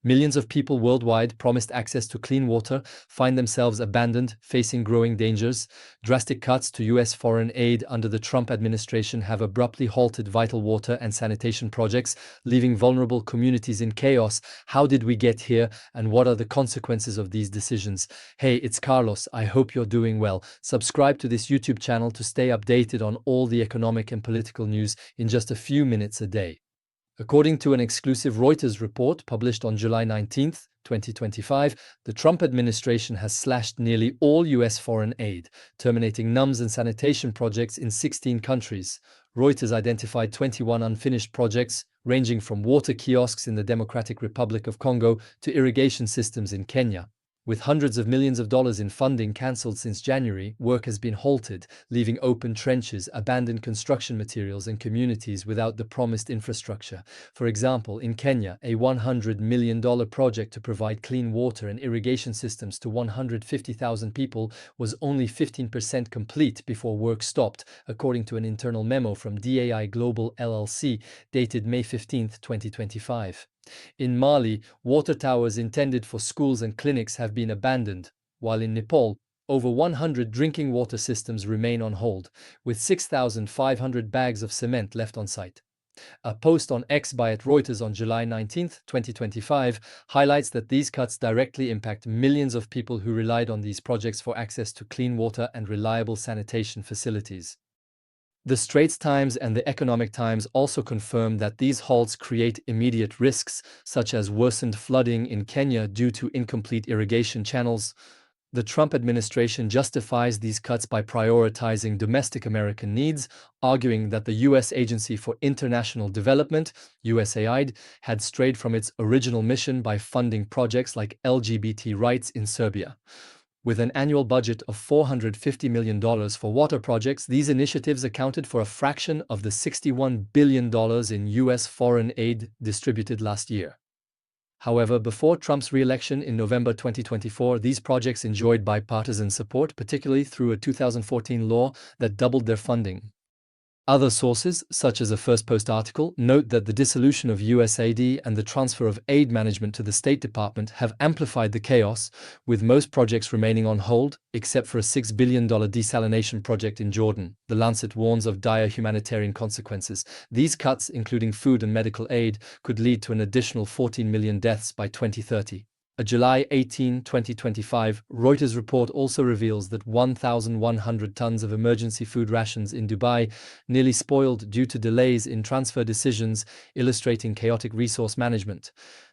Millions of people worldwide promised access to clean water find themselves abandoned, facing growing dangers. Drastic cuts to U.S. foreign aid under the Trump administration have abruptly halted vital water and sanitation projects, leaving vulnerable communities in chaos. How did we get here, and what are the consequences of these decisions? Hey, it's Carlos. I hope you're doing well. Subscribe to this YouTube channel to stay updated on all the economic and political news in just a few minutes a day. According to an exclusive Reuters report published on July 19, 2025, the Trump administration has slashed nearly all U.S. foreign aid, terminating NUMS and sanitation projects in 16 countries. Reuters identified 21 unfinished projects, ranging from water kiosks in the Democratic Republic of Congo to irrigation systems in Kenya. With hundreds of millions of dollars in funding cancelled since January, work has been halted, leaving open trenches, abandoned construction materials, and communities without the promised infrastructure. For example, in Kenya, a $100 million project to provide clean water and irrigation systems to 150,000 people was only 15% complete before work stopped, according to an internal memo from DAI Global LLC, dated May 15, 2025. In Mali, water towers intended for schools and clinics have been abandoned, while in Nepal, over 100 drinking water systems remain on hold, with 6,500 bags of cement left on site. A post on X by Reuters on July 19, 2025, highlights that these cuts directly impact millions of people who relied on these projects for access to clean water and reliable sanitation facilities. The Straits Times and the Economic Times also confirm that these halts create immediate risks, such as worsened flooding in Kenya due to incomplete irrigation channels. The Trump administration justifies these cuts by prioritizing domestic American needs, arguing that the U.S. Agency for International Development, USAID, had strayed from its original mission by funding projects like LGBT rights in Serbia. With an annual budget of $450 million for water projects, these initiatives accounted for a fraction of the $61 billion in U.S. foreign aid distributed last year. However, before Trump's re-election in November 2024, these projects enjoyed bipartisan support, particularly through a 2014 law that doubled their funding. Other sources, such as a First Post article, note that the dissolution of USAID and the transfer of aid management to the State Department have amplified the chaos, with most projects remaining on hold, except for a $6 billion desalination project in Jordan. The Lancet warns of dire humanitarian consequences. These cuts, including food and medical aid, could lead to an additional 14 million deaths by 2030. A July 18, 2025, Reuters report also reveals that 1,100 tons of emergency food rations in Dubai nearly spoiled due to delays in transfer decisions, illustrating chaotic resource management.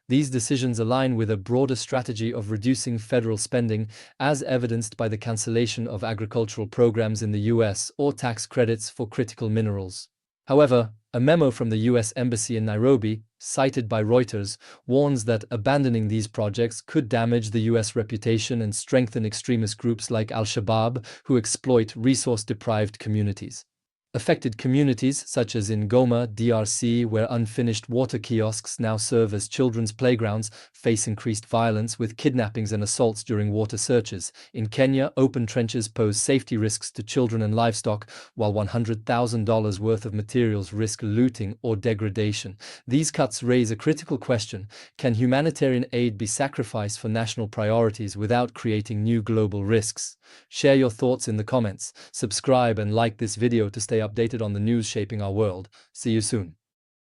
These decisions align with a broader strategy of reducing federal spending, as evidenced by the cancellation of agricultural programs in the U.S. or tax credits for critical minerals. However, a memo from the U.S. Embassy in Nairobi, cited by Reuters, warns that abandoning these projects could damage the U.S. reputation and strengthen extremist groups like Al-Shabaab, who exploit resource-deprived communities. Affected communities, such as in Goma, DRC, where unfinished water kiosks now serve as children's playgrounds, face increased violence with kidnappings and assaults during water searches. In Kenya, open trenches pose safety risks to children and livestock, while $100,000 worth of materials risk looting or degradation. These cuts raise a critical question: can humanitarian aid be sacrificed for national priorities without creating new global risks? Share your thoughts in the comments. Subscribe and like this video to stay updated on the news shaping our world. See you soon.